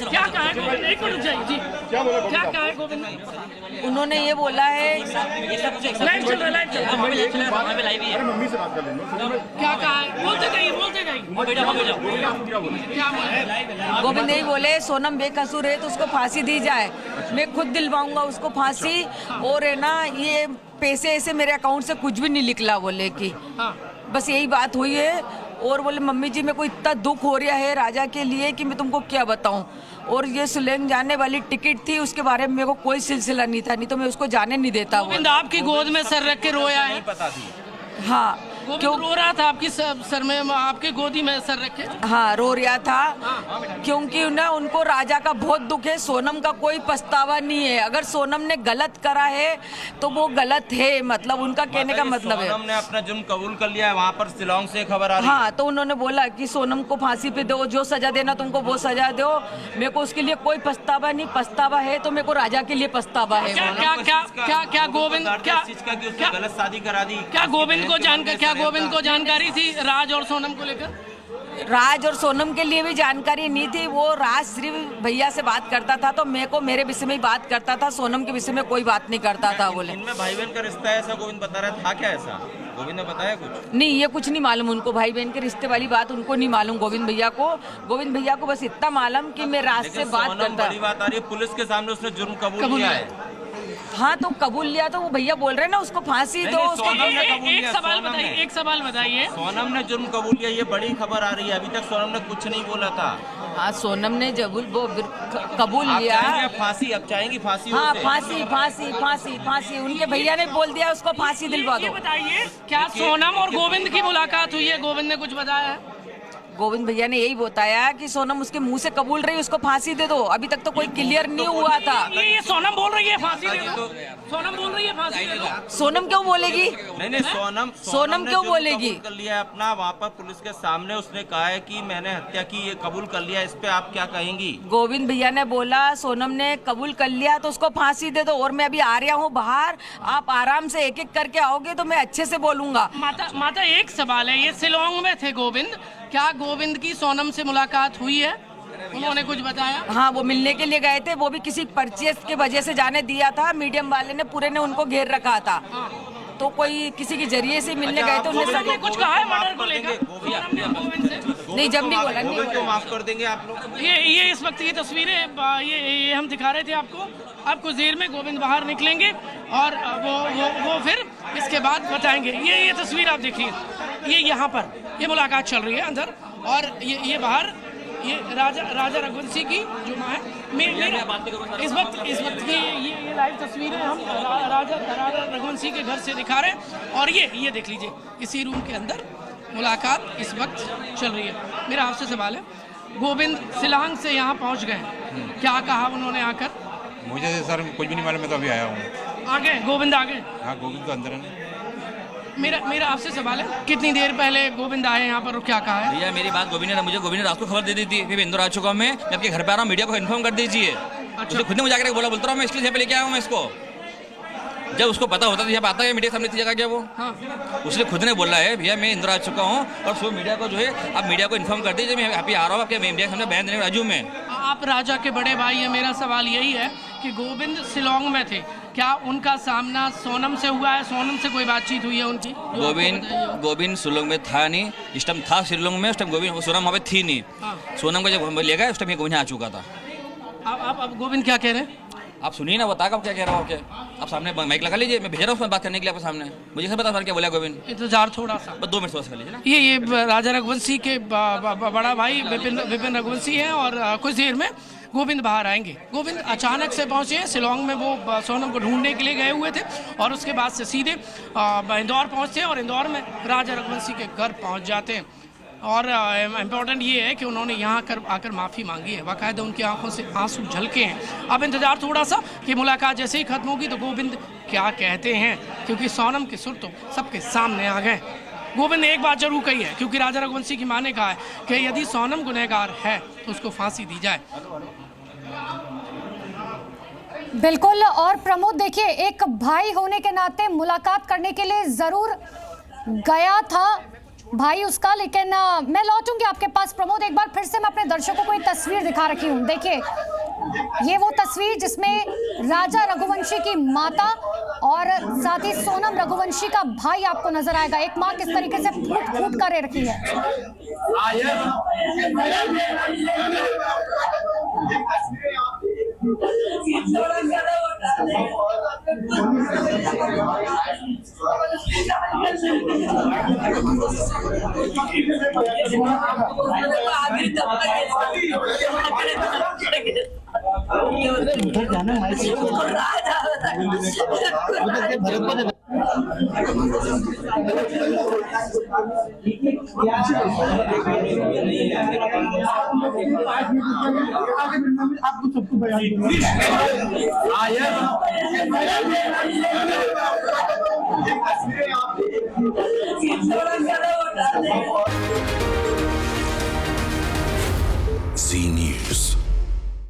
क्या कहा है गोविंद? एक मिनट जाइए जी। क्या कहा है गोविंद? उन्होंने ये बोला है, लाइव चल रहा है। क्या कहा है? बोलते जाइए। गोविंद यही बोले सोनम बेकसूर है तो उसको फांसी दी जाए, मैं खुद दिलवाऊंगा उसको फांसी। और है ना, ये पैसे ऐसे मेरे अकाउंट से कुछ भी नहीं निकला बोले कि बस यही बात हुई है। और बोले मम्मी जी मेरे को इतना दुख हो रहा है राजा के लिए कि मैं तुमको क्या बताऊं। और ये सुलेंग जाने वाली टिकट थी, उसके बारे में मेरे को कोई सिलसिला नहीं था, नहीं तो मैं उसको जाने नहीं देता। गोविंद आपकी गोद में सर रख के रोया है? पता थी। हाँ, क्यों रो रहा था? आपकी सर में, आपके गोदी में सर रखे? हाँ, रो रहा था क्योंकि ना उनको राजा का बहुत दुख है। सोनम का कोई पछतावा नहीं है। अगर सोनम ने गलत करा है तो वो गलत है, मतलब उनका कहने का मतलब है। सोनम ने अपना जुर्म कबूल कर लिया है, वहाँ पर शिलांग से खबर आ रही है। हाँ, तो उन्होंने बोला कि सोनम को फांसी पे दो, जो सजा देना तुमको वो सजा दो, मेरे को उसके लिए कोई पछतावा नहीं। पछतावा है तो मेरे को राजा के लिए पछतावा है। क्या गोविंद गलत शादी करा दी? क्या गोविंद को जानकारी थी राज और सोनम को लेकर? राज और सोनम के लिए भी जानकारी नहीं थी। वो राज सिर्फ भैया से बात करता था तो मेरे को मेरे विषय में ही बात करता था, सोनम के विषय में कोई बात नहीं करता था। बोले इनमें भाई बहन का रिश्ता है ऐसा गोविंद बता रहा था, क्या ऐसा गोविंद ने बताया कुछ? नहीं, ये कुछ नहीं मालूम उनको, भाई बहन के रिश्ते वाली बात उनको नहीं मालूम। गोविंद भैया को बस इतना मालूम कि मैं राज से बात करता। बड़ी बात आ रही है, पुलिस के सामने उसने जुर्म कबूल किया है। हाँ, तो कबूल लिया तो वो भैया बोल रहे हैं ना उसको फांसी दो। एक सवाल बताइए। सोनम ने जुर्म कबूल किया, ये बड़ी खबर आ रही है। अभी तक सोनम ने कुछ नहीं बोला था। हाँ, सोनम ने जब वो कबूल लिया। फांसी अब चाहेंगी? फांसी? हाँ, फांसी उनके भैया ने बोल दिया उसको फांसी दिलवा दो। बताइए, क्या सोनम और गोविंद की मुलाकात हुई है? गोविंद ने कुछ बताया है? गोविंद भैया ने यही बताया कि सोनम उसके मुंह से कबूल रही, उसको फांसी दे दो। अभी तक तो कोई क्लियर नहीं हुआ था। ये सोनम बोल रही है फांसी दे दो। सोनम बोल रही है फांसी दे दो। सोनम क्यों बोलेगी? नहीं, सोनम क्यों बोलेगी? कर लिया है अपना, वहाँ पर पुलिस के सामने उसने कहा है कि मैंने हत्या की, ये कबूल कर लिया। इस पे आप क्या कहेंगी? गोविंद भैया ने बोला सोनम ने कबूल कर लिया तो उसको फांसी दे दो। और मैं अभी आ रहा हूँ बाहर, आप आराम से एक एक करके आओगे तो मैं अच्छे से बोलूंगा। माता एक सवाल है, ये शिलांग में थे गोविंद, क्या गोविंद की सोनम से मुलाकात हुई है? उन्होंने कुछ बताया? हाँ, वो मिलने के लिए गए थे, वो भी किसी परचेस के वजह से जाने दिया था। मीडियम वाले ने पूरे ने उनको घेर रखा था। तो कोई किसी के जरिए से मिलने गए थे। उन्होंने कुछ कहा है मर्डर को लेकर? नहीं, जब नहीं बोला नहीं। माफ कर देंगे आप लोग? ये इस वक्त की तस्वीरें ये हम दिखा रहे थे आपको। अब कुछ देर में गोविंद बाहर निकलेंगे और वो फिर इसके बाद बताएंगे। ये तस्वीर आप देखिए, ये यहाँ पर ये मुलाकात चल रही है अंदर, और ये बाहर ये राजा रघुवंशी की जो माँ है। इस वक्त की ये लाइव तस्वीरें हम राजा रघुवंशी के घर से दिखा रहे हैं। और ये देख लीजिए, इसी रूम के अंदर मुलाकात इस वक्त चल रही है। मेरा आपसे सवाल है, गोविंद शिलांग से यहाँ पहुँच गए, क्या कहा उन्होंने आकर? मुझे सर कुछ भी नहीं मालूम, मैं तो अभी आया हूँ। आ गए गोविंद? आ गए? हाँ, गोविंद तो अंदर है। मेरा आपसे सवाल है, कितनी देर पहले गोविंद आए यहाँ पर और क्या कहा है? भैया मेरी बात गोविंद ने रात को खबर दे दी थी, मैं इंदौर आ चुका हूँ, मैं आपके घर पे आ रहा हूँ, मीडिया को इन्फॉर्म कर दीजिए। उसने खुद ने मुझे आकर बोलता रहा मैं इसलिए यहाँ पे लेके आया हूँ मैं इसको। जब उसको पता होता था यहाँ आता है मीडिया के सामने इतनी जगह क्या वो? उसने खुद ने बोला है भैया मैं इंदौर आ चुका हूँ और सो मीडिया को जो है आप मीडिया को इन्फॉर्म कर दीजिए, मैं अभी आ रहा हूँ आपके मीडिया के सामने बयान देने राजू में। आप राजा के बड़े भाई है, मेरा सवाल यही है कि गोविंद शिलांग में थे, क्या उनका सामना सोनम से हुआ है? सोनम से कोई बातचीत हुई है उनकी? गोविंद शिलांग में था नहीं, इस टाइम था शिलांग में, उस टाइम गोविंद सोनम वहाँ पे थी नहीं। सोनम को जब ले गए उस टाइम गोविंद आ चुका था। अब गोविंद क्या कह रहे हैं? आप सुनिए ना, बताएगा क्या कह रहा हो? क्या आप सामने माइक लगा लीजिए, मैं भेज रहा हूँ उसमें बात करने के लिए आपके सामने। मुझे सब बता क्या बोला गोविंद? इंतजार थोड़ा सा, बस 2 मिनट थोड़ा सा कर लीजिए ना। ये राजा रघुवंशी के बड़ा भाई विपिन रघुवंशी हैं और कुछ देर में गोविंद बाहर आएंगे। गोविंद अचानक से पहुंचे हैं शिलांग में, वो सोनम को ढूंढने के लिए गए हुए थे और उसके बाद से सीधे इंदौर पहुंचते हैं और इंदौर में राजा रघुवंशी के घर पहुंच जाते हैं। और इम्पोर्टेंट ये है कि उन्होंने यहाँ आकर माफ़ी मांगी है, बाकायदा उनकी आंखों से आंसू झलके हैं। अब इंतजार थोड़ा सा कि मुलाकात जैसे ही खत्म होगी तो गोविंद क्या कहते हैं, क्योंकि सोनम के सुर तो सबके सामने आ गए। गोविंद ने एक बात जरूर कही है, क्योंकि राजा रघुवंशी की मां ने कहा है कि यदि सोनम गुनहगार है तो उसको फांसी दी जाए। बिल्कुल। और प्रमोद देखिए, एक भाई होने के नाते मुलाकात करने के लिए जरूर गया था भाई उसका, लेकिन मैं लौटूंगी आपके पास प्रमोद। एक बार फिर से मैं अपने दर्शकों को एक तस्वीर दिखा रखी हूँ। देखिए, ये वो तस्वीर जिसमें राजा रघुवंशी की माता और साथ ही सोनम रघुवंशी का भाई आपको नजर आएगा। एक माँ किस तरीके से फूट फूट कर रखी है। आपको सबको बयान